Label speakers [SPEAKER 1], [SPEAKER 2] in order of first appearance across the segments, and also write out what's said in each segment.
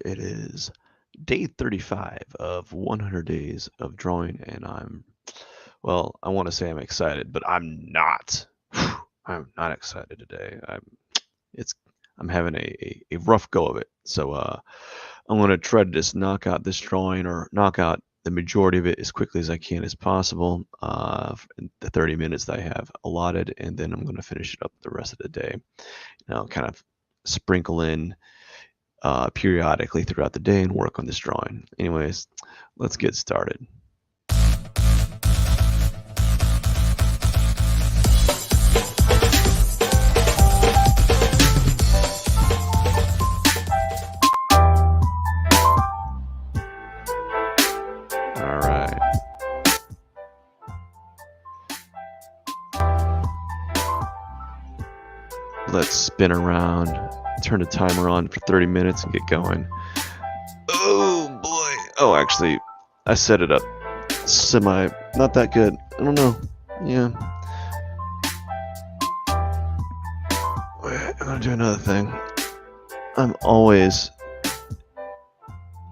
[SPEAKER 1] drawers. It is day 35 of 100 days of drawing, and well, I want to say I'm excited, but I'm not. I'm not excited today. It's, I'm having a rough go of it. So I'm going to try to just knock out this drawing, or knock out the majority of it as quickly as I can as possible, in the 30 minutes that I have allotted, and then I'm going to finish it up the rest of the day. And I'll kind of sprinkle in periodically throughout the day and work on this drawing. Anyways, let's get started. All right. Let's spin around, turn the timer on for 30 minutes and get going. Oh boy. Oh, actually, I set it up not that good. I don't know. Yeah. I'm gonna do another thing.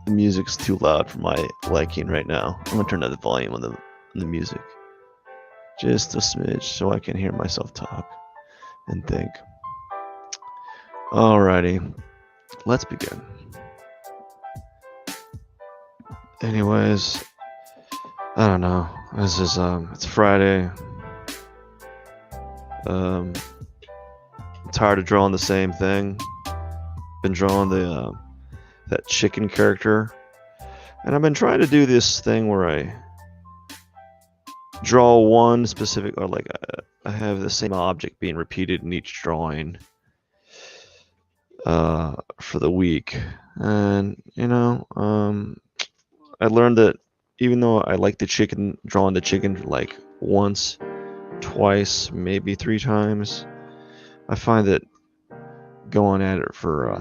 [SPEAKER 1] The music's too loud for my liking right now. I'm gonna turn up the volume on the music. Just a smidge so I can hear myself talk and think. Alrighty, let's begin. Anyways, I don't know. This is it's Friday. I'm tired of drawing the same thing. Been drawing that chicken character, and I've been trying to do this thing where I draw one specific, or like I have the same object being repeated in each drawing for the week. And I learned that even though I like drawing the chicken like once, twice, maybe 3 times, I find that going at it for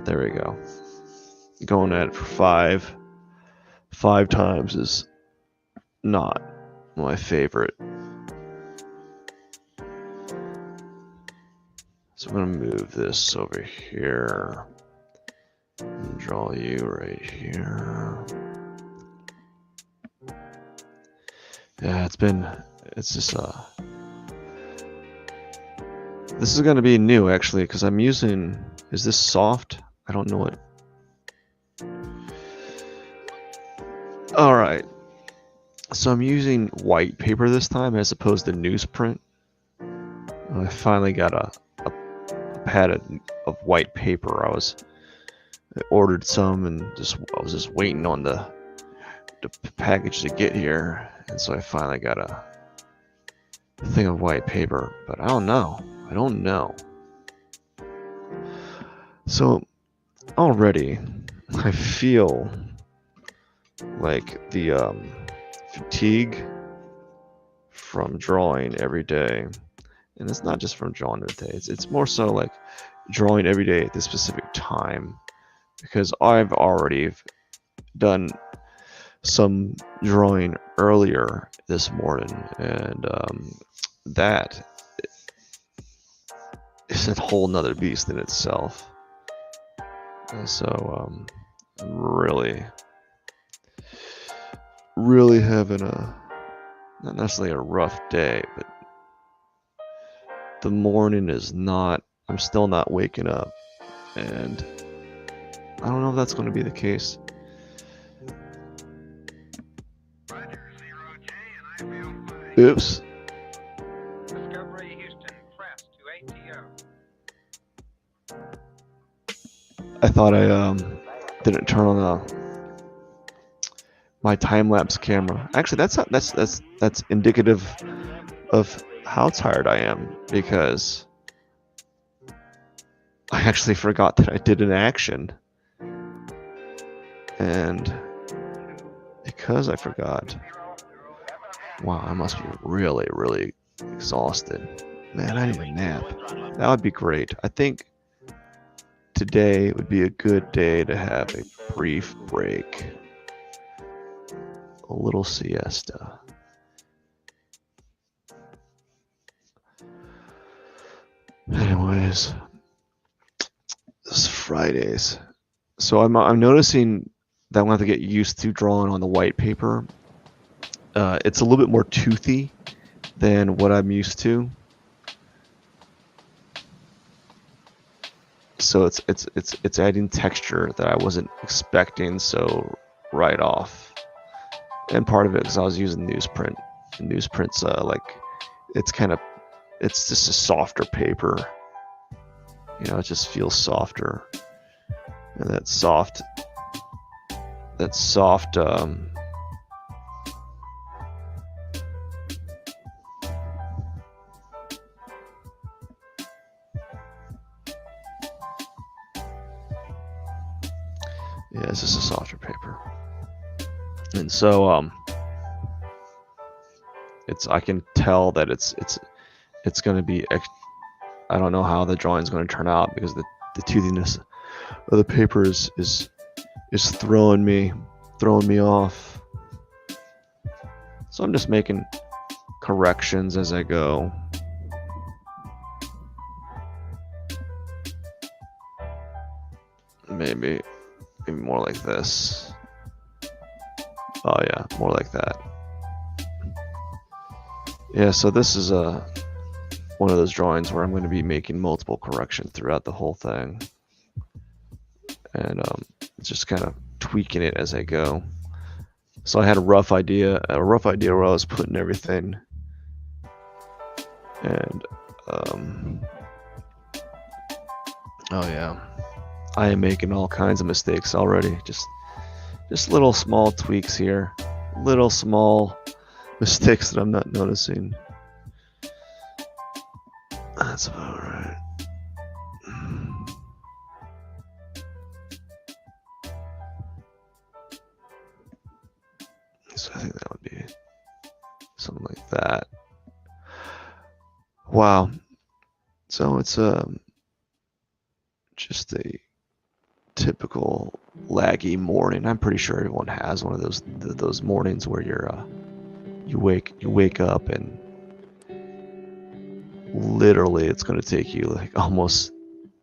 [SPEAKER 1] going at it for five times is not my favorite. So I'm gonna move this over here and draw you right here. Yeah, it's just this is gonna be new actually, because I'm using, is this soft? I don't know what. Alright, so I'm using white paper this time as opposed to newsprint. I finally got a pad of white paper. I ordered some and I was just waiting on the package to get here, and so I finally got a thing of white paper. But I don't know. So already I feel like the fatigue from drawing every day. And it's not just from drawing every day. It's more so like drawing every day at this specific time, because I've already done some drawing earlier this morning, and that is a whole nother beast in itself. And so I'm really having not necessarily a rough day, but the morning is not, I'm still not waking up, and I don't know if that's going to be the case. Oops.
[SPEAKER 2] Discovery Houston, press to ATO.
[SPEAKER 1] I thought I didn't turn on my time-lapse camera. Actually, that's indicative of how tired I am, because I actually forgot that I did an action, and because I forgot, wow, I must be really exhausted. Man, I need a nap. That would be great. I think today would be a good day to have a brief break, a little siesta. Anyways, this is Fridays, So I'm noticing that I'm going to have to get used to drawing on the white paper. It's a little bit more toothy than what I'm used to. So it's adding texture that I wasn't expecting so right off. And part of it is I was using newsprint. Newsprint's like it's just a softer paper. You know, it just feels softer. And that soft yeah, it's just a softer paper. And so I can tell that it's going to be I don't know how the drawing's going to turn out because the toothiness of the paper is throwing me off. So I'm just making corrections as I go. Maybe more like this. Oh yeah, more like that. Yeah, so this is one of those drawings where I'm going to be making multiple corrections throughout the whole thing. And just kind of tweaking it as I go. So I had a rough idea where I was putting everything. And oh yeah, I am making all kinds of mistakes already. Just little small tweaks here, little small mistakes that I'm not noticing. That's about right. So I think that would be something like that. Wow. So it's just a typical laggy morning. I'm pretty sure everyone has one of those mornings where you wake up and literally it's going to take you like almost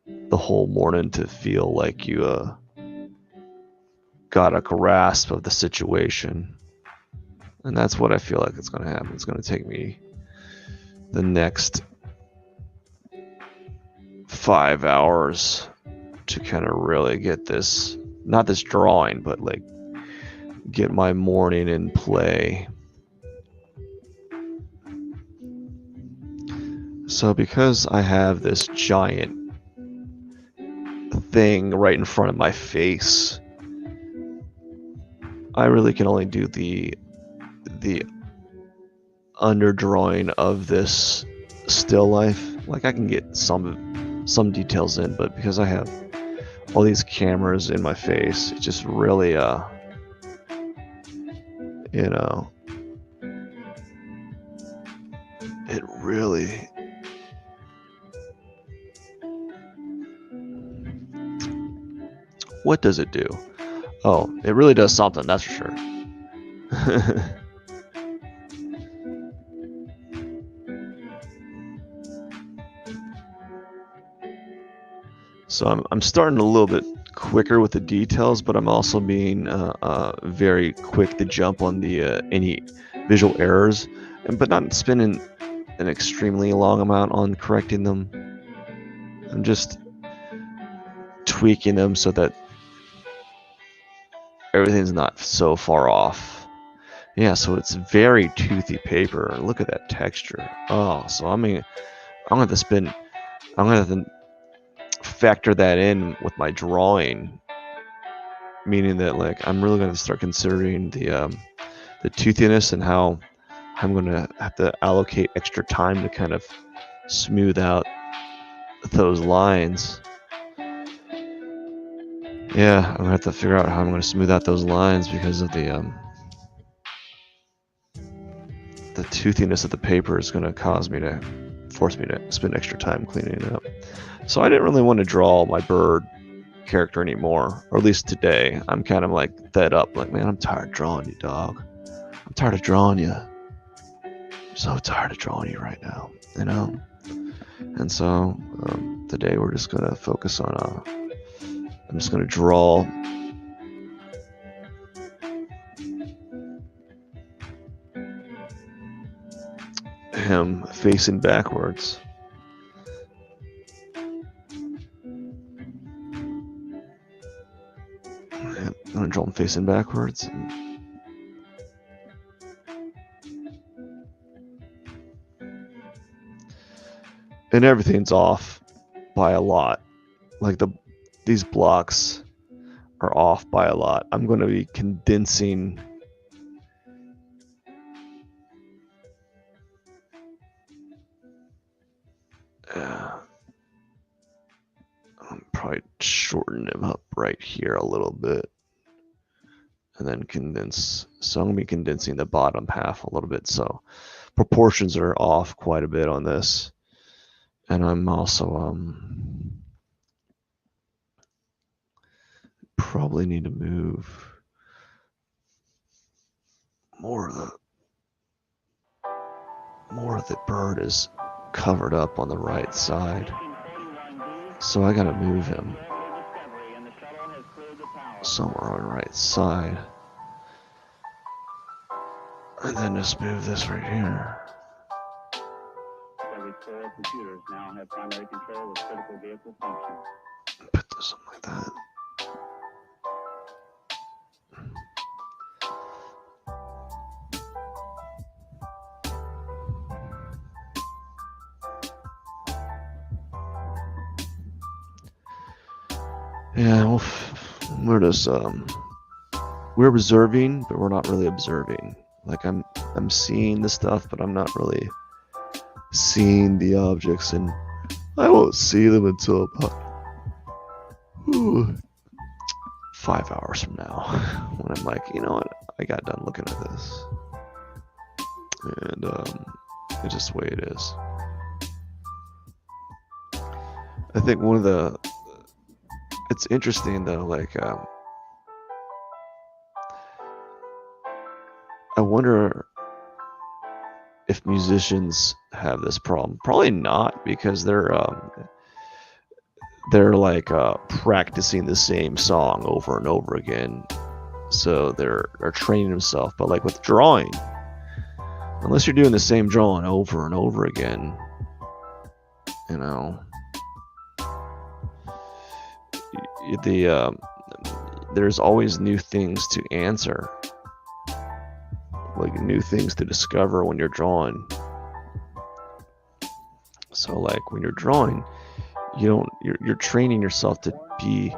[SPEAKER 1] the whole morning to feel like you got a grasp of the situation. And that's what I feel like it's going to happen. It's going to take me the next 5 hours to kind of really get this, not this drawing, but like get my morning in play. So because I have this giant thing right in front of my face, I really can only do the underdrawing of this still life. Like I can get some details in, but because I have all these cameras in my face, it just really you know, it really what does it do? Oh, it really does something, that's for sure. So I'm starting a little bit quicker with the details, but I'm also being very quick to jump on the any visual errors, but not spending an extremely long amount on correcting them. I'm just tweaking them so that everything's not so far off. Yeah, so it's very toothy paper. Look at that texture. Oh, so I'm gonna have to factor that in with my drawing, meaning that like I'm really gonna start considering the toothiness and how I'm gonna have to allocate extra time to kind of smooth out those lines. Yeah, I'm gonna have to figure out how I'm gonna smooth out those lines because of the toothiness of the paper is gonna force me to spend extra time cleaning it up. So I didn't really want to draw my bird character anymore, or at least today. I'm kind of like fed up. Like, man, I'm tired of drawing you, dog. I'm tired of drawing you. I'm so tired of drawing you right now, you know. And so today we're just gonna focus on I'm just going to draw him facing backwards. I'm going to draw him facing backwards. And everything's off by a lot. Like these blocks are off by a lot. I'm going to be condensing I'm probably shorten him up right here a little bit and then condense. So I'm going to be condensing the bottom half a little bit. So proportions are off quite a bit on this. And I'm also probably need to move more of the bird is covered up on the right side. So I gotta move him somewhere on the right side. And then just move this right here.
[SPEAKER 2] Computers now have primary control of critical vehicle functions.
[SPEAKER 1] Put this something like that. Yeah, well, we're just we're observing, but we're not really observing. Like I'm seeing the stuff, but I'm not really seeing the objects, and I won't see them until about 5 hours from now, when I'm like, you know what, I got done looking at this, and it's just the way it is. I think it's interesting though, like I wonder if musicians have this problem. Probably not, because they're like practicing the same song over and over again, so they're training themselves. But like with drawing, unless you're doing the same drawing over and over again, you know, there's always new things to answer, like new things to discover when you're drawing. So like when you're drawing, you're training yourself to be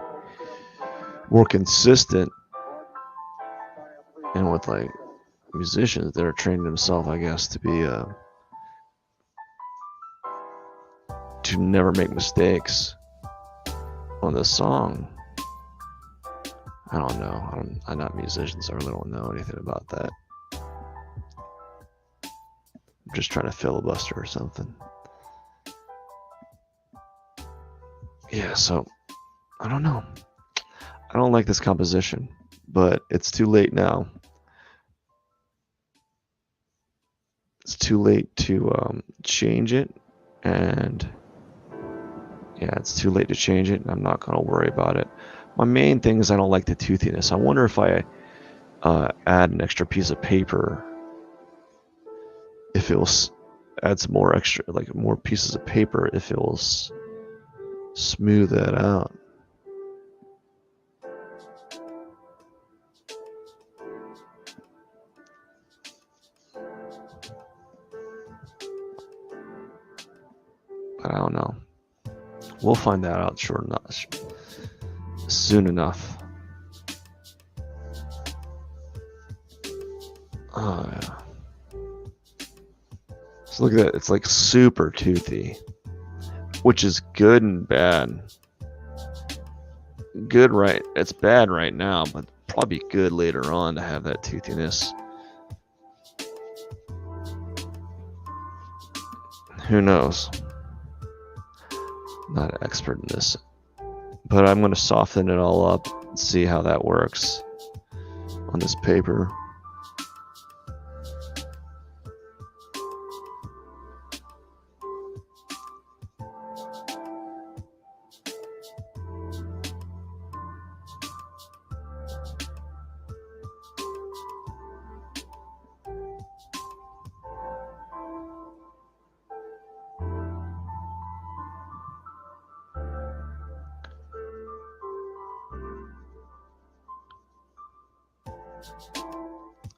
[SPEAKER 1] more consistent. And with like musicians, they're training themselves, I guess, to be to never make mistakes on the song. I don't know. I'm not musicians, so I really don't know anything about that. I'm just trying to filibuster or something. Yeah, so I don't know. I don't like this composition, but it's too late now. It's too late to change it, and yeah, it's too late to change it, and I'm not going to worry about it. My main thing is I don't like the toothiness. I wonder if I add an extra piece of paper, if it will add some more extra, like more pieces of paper, if it will smooth that out. But I don't know. We'll find that out soon enough. Oh yeah. So look at that. It's like super toothy, which is good and bad. Good, right? It's bad right now, but probably good later on to have that toothiness. Who knows? Not an expert in this, but I'm going to soften it all up and see how that works on this paper.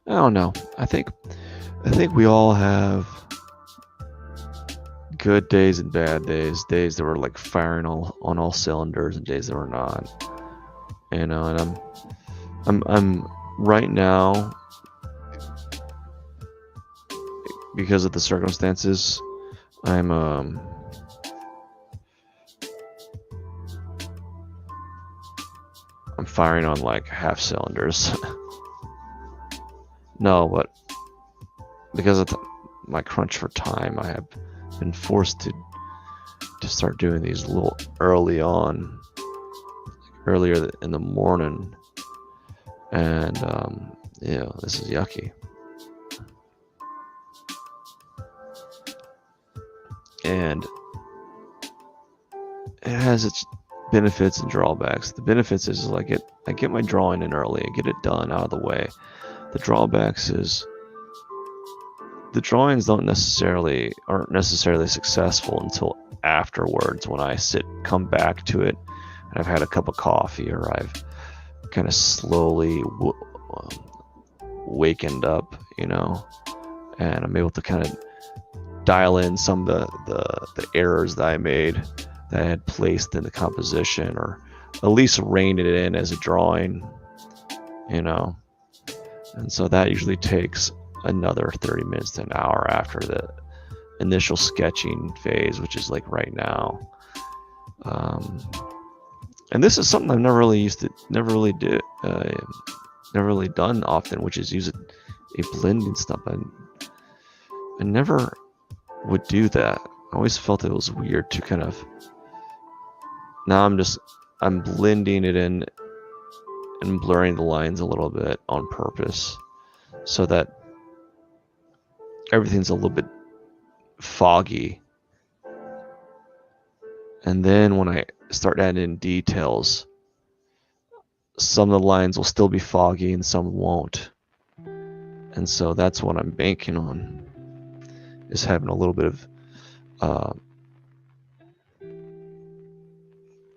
[SPEAKER 1] I don't know. I think we all have good days and bad days. Days that were like firing on all cylinders, and days that were not. You know, and I'm right now, because of the circumstances, I'm firing on like half cylinders. No, but because of my crunch for time, I have been forced to start doing these a little earlier in the morning, and yeah, this is yucky. And it has its benefits and drawbacks. The benefits is like I get my drawing in early, I get it done out of the way. The drawbacks is the drawings aren't necessarily successful until afterwards, when I come back to it, and I've had a cup of coffee, or I've kind of slowly wakened up, you know, and I'm able to kind of dial in some of the errors that I made, that I had placed in the composition, or at least rein it in as a drawing, you know. And so that usually takes another 30 minutes to an hour after the initial sketching phase, which is like right now. And this is something I've never really done often, which is use a blending stuff. I never would do that. I always felt it was weird to kind of. Now I'm blending it in and blurring the lines a little bit on purpose, so that everything's a little bit foggy. And then when I start adding in details, some of the lines will still be foggy and some won't. And so that's what I'm banking on, is having a little bit of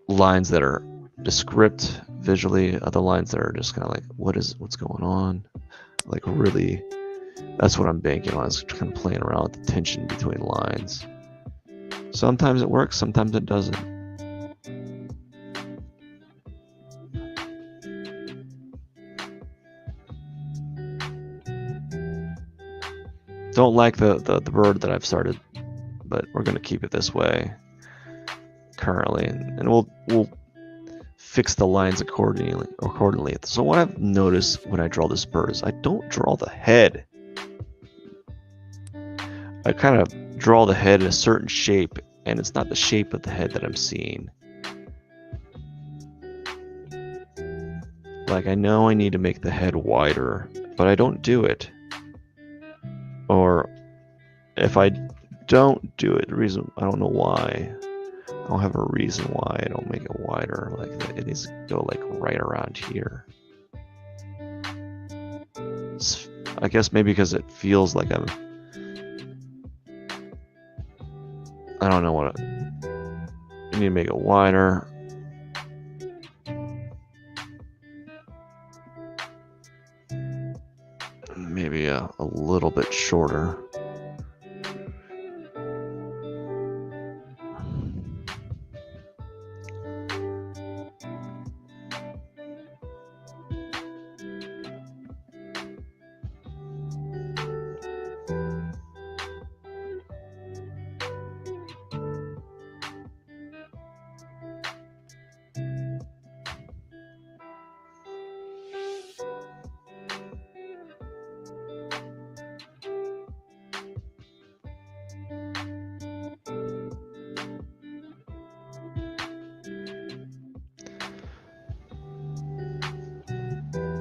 [SPEAKER 1] lines that are descript visually, other lines that are just kind of like, what's going on? Like, really, that's what I'm banking on, is kind of playing around with the tension between lines. Sometimes it works, sometimes it doesn't. Don't like the bird that I've started, but we're going to keep it this way currently, and we'll fix the lines accordingly. So what I've noticed when I draw this bird is I don't draw the head. I kind of draw the head in a certain shape, and it's not the shape of the head that I'm seeing. Like, I know I need to make the head wider, but I don't do it. Or if I don't do it, the reason, I don't know why. I don't have a reason why I don't make it wider. Like, it needs to go like right around here. I guess maybe because it feels like I don't know what. I need to make it wider. Maybe a little bit shorter.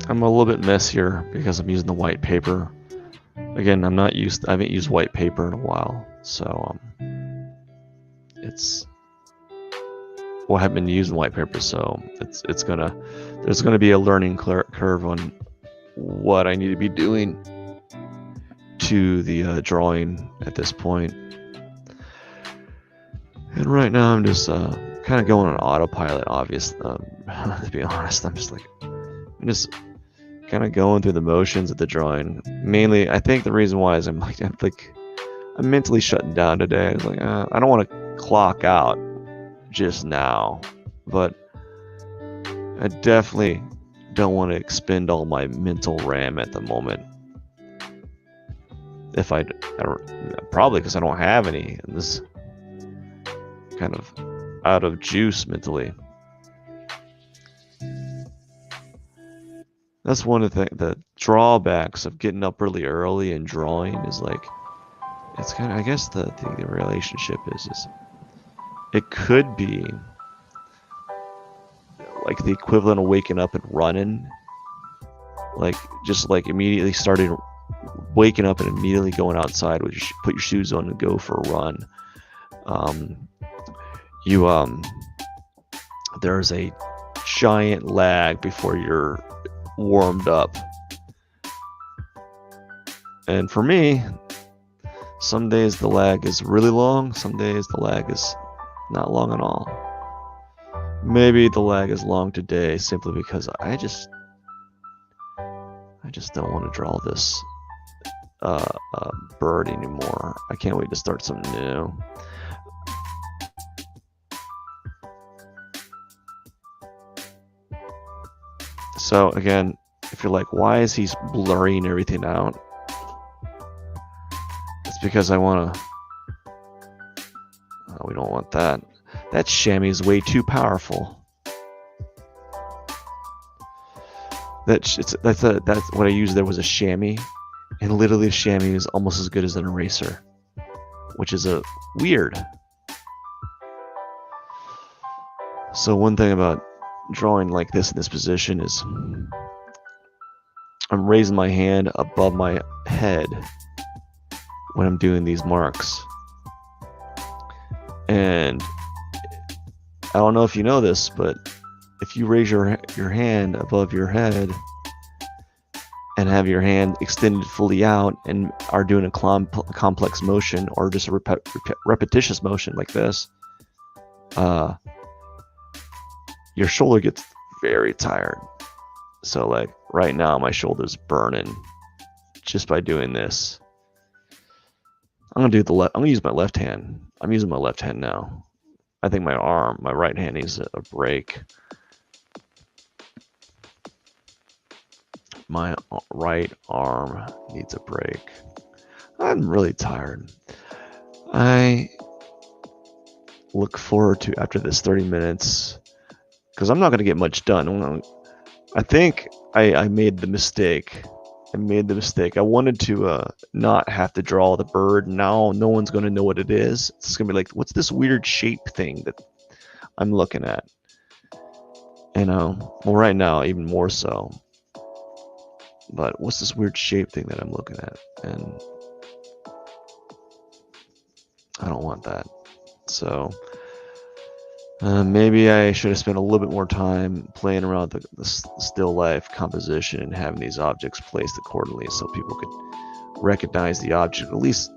[SPEAKER 1] I'm a little bit messier because I'm using the white paper. Again, I haven't used white paper in a while, so I haven't been using white paper, so there's gonna be a learning curve on what I need to be doing to the drawing at this point. And right now I'm just kind of going on autopilot. Obvious, to be honest, I'm just kind of going through the motions of the drawing. Mainly, I think the reason why is I'm mentally shutting down today. I was like, I don't want to clock out just now, but I definitely don't want to expend all my mental RAM at the moment. If I probably because I don't have any, and this kind of out of juice mentally. That's one of the drawbacks of getting up really early and drawing is like, it's kind of, I guess the relationship is it could be like the equivalent of waking up and running, like just like immediately starting waking up and immediately going outside with put your shoes on and go for a run. There's a giant lag before you're warmed up, and for me, some days the lag is really long, some days the lag is not long at all. Maybe the lag is long today simply because I just don't want to draw this bird anymore. I can't wait to start something new. So again, if you're like, why is he blurring everything out? It's because I want to... Oh, we don't want that. That chamois is way too powerful. That's what I used there was a chamois, and literally a chamois is almost as good as an eraser, which is a weird. So one thing about drawing like this in this position is I'm raising my hand above my head when I'm doing these marks. And I don't know if you know this, but if you raise your hand above your head and have your hand extended fully out and are doing a complex motion or just a repetitious motion like this, your shoulder gets very tired. So like right now my shoulder's burning just by doing this. I'm gonna use my left hand. I'm using my left hand now. I think my right hand needs a break. My right arm needs a break. I'm really tired. I look forward to after this 30 minutes because I'm not going to get much done. I think I made the mistake. I wanted to not have to draw the bird. Now no one's going to know what it is. It's going to be like, what's this weird shape thing that I'm looking at? Well, right now, even more so. But what's this weird shape thing that I'm looking at? And I don't want that. So maybe I should have spent a little bit more time playing around the still life composition and having these objects placed accordingly so people could recognize the object at least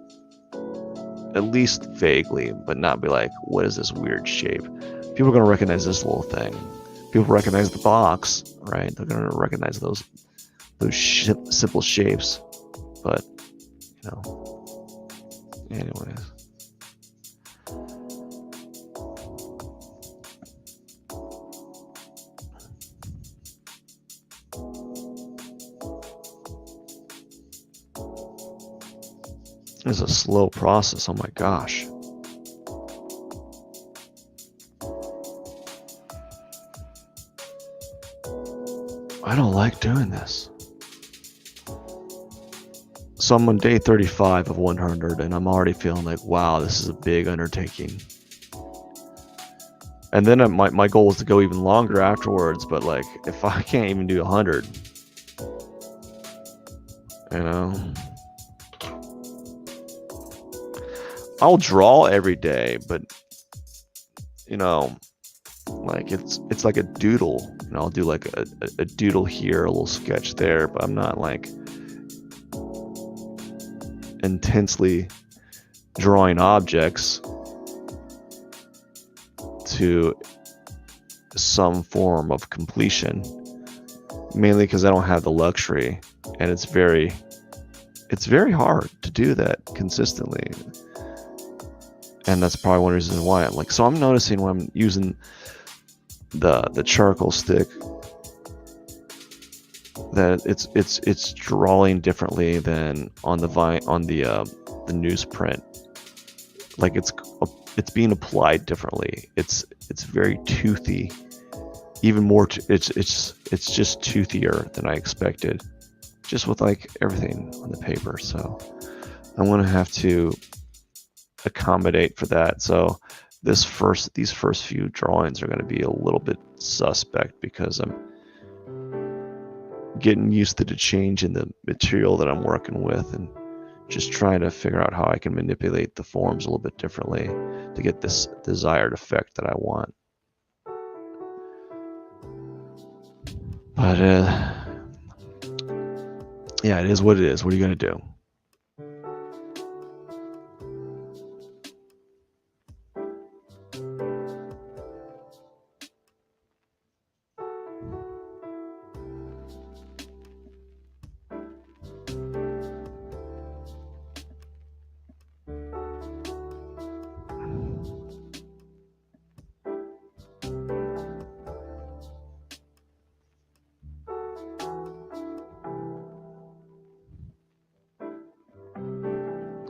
[SPEAKER 1] vaguely, but not be like, what is this weird shape? People are going to recognize this little thing. People recognize the box, right? They're going to recognize those simple shapes, but anyways. It's a slow process. Oh my gosh. I don't like doing this. So I'm on day 35 of 100 and I'm already feeling like, wow, this is a big undertaking. And then my goal is to go even longer afterwards, but like if I can't even do 100, I'll draw every day, but like it's like a doodle. I'll do like a doodle here, a little sketch there, but I'm not like intensely drawing objects to some form of completion. mainly because I don't have the luxury, and it's very hard to do that consistently. And that's probably one reason why I'm like, so I'm noticing when I'm using the charcoal stick that it's drawing differently than on the newsprint. Like it's being applied differently. It's very toothy, even more. It's just toothier than I expected, just with like everything on the paper. So I'm gonna have to accommodate for that. So these first few drawings are going to be a little bit suspect because I'm getting used to the change in the material that I'm working with and just trying to figure out how I can manipulate the forms a little bit differently to get this desired effect that I want. But yeah, it is what it is. What are you going to do?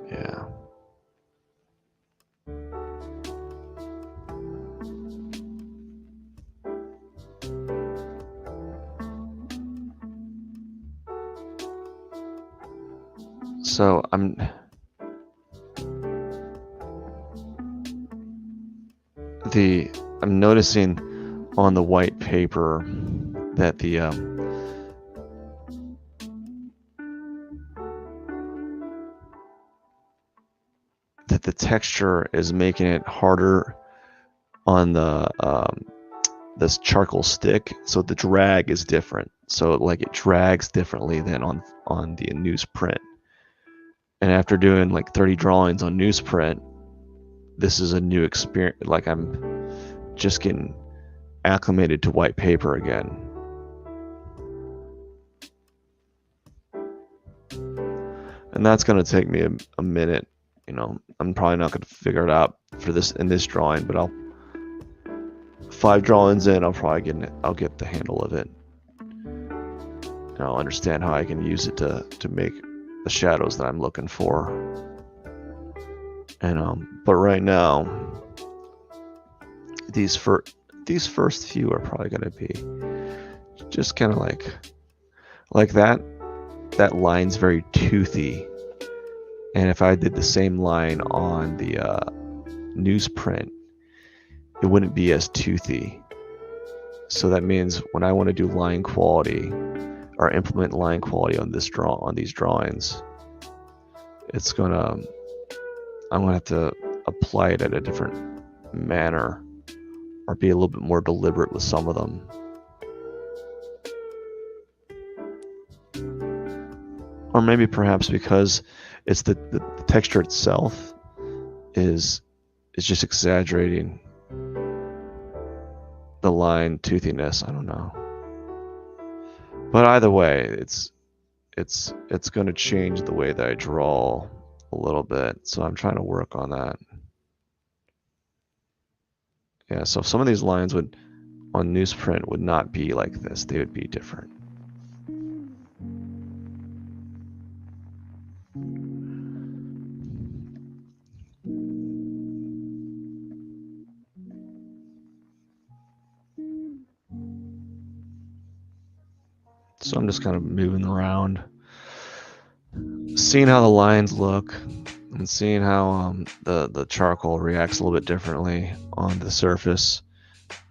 [SPEAKER 1] Yeah. So I'm noticing on the white paper that the texture is making it harder on the this charcoal stick, so the drag is different. So like it drags differently than on the newsprint. And after doing like 30 drawings on newsprint, this is a new experience. Like I'm just getting acclimated to white paper again. And that's going to take me a minute. You know, I'm probably not going to figure it out for this in this drawing, but I'll 5 drawings in, I'll get the handle of it. And I'll understand how I can use it to make the shadows that I'm looking for. And but right now, these first few are probably going to be just kind of like that. That line's very toothy, and if I did the same line on the newsprint, it wouldn't be as toothy. So that means when I want to do line quality or implement line quality on these drawings, I'm gonna have to apply it at a different manner or be a little bit more deliberate with some of them. Or maybe perhaps because it's the texture itself is just exaggerating the line toothiness. I don't know. But either way, it's going to change the way that I draw a little bit. So I'm trying to work on that. Yeah, so some of these lines on newsprint would not be like this. They would be different. So I'm just kind of moving around, seeing how the lines look, and seeing how the charcoal reacts a little bit differently on the surface,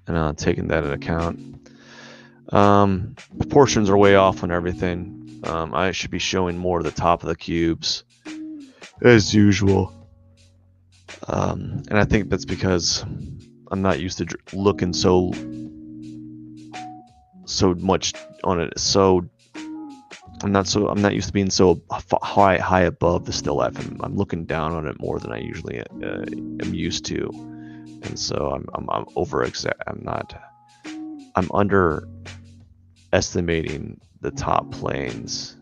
[SPEAKER 1] and taking that into account. Proportions are way off on everything. I should be showing more of the top of the cubes, as usual. And I think that's because I'm not used to looking so much on it. I'm not used to being so high above the still life. I'm looking down on it more than I usually am used to, and so I'm under estimating the top planes.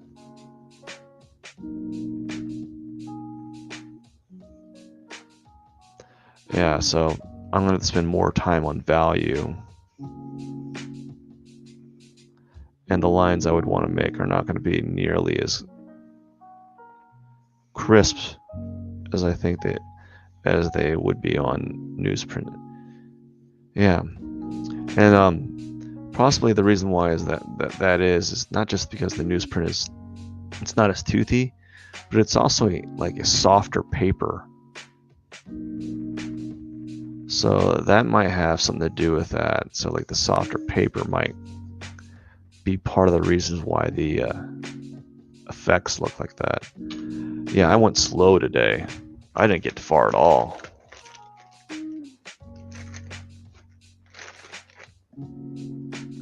[SPEAKER 1] Yeah, so I'm going to spend more time on value. And the lines I would want to make are not going to be nearly as crisp as I think as they would be on newsprint. Yeah, and possibly the reason why is that is not just because the newsprint it's not as toothy, but it's also like a softer paper. So that might have something to do with that. So like the softer paper might be part of the reasons why the effects look like that. Yeah, I went slow today. I didn't get far at all.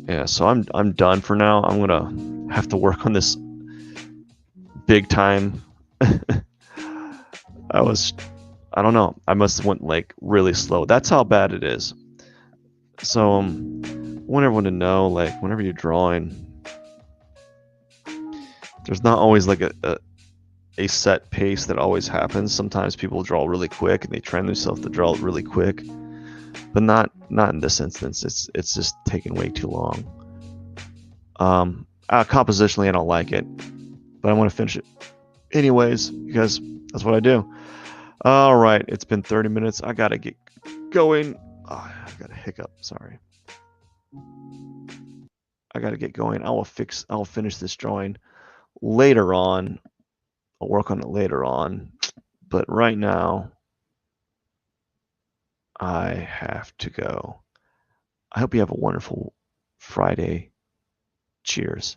[SPEAKER 1] Yeah, so I'm done for now. I'm gonna have to work on this big time. I don't know. I must have went like really slow. That's how bad it is. So I want everyone to know, like, whenever you're drawing, there's not always like a set pace that always happens. Sometimes people draw really quick and they train themselves to draw really quick, but not in this instance. It's just taking way too long. Compositionally, I don't like it, but I want to finish it anyways because that's what I do. All right, it's been 30 minutes. I gotta get going. Oh, I got a hiccup. Sorry. I gotta get going. I'll finish this drawing later on. I'll work on it later on. But right now, I have to go. I hope you have a wonderful Friday. Cheers.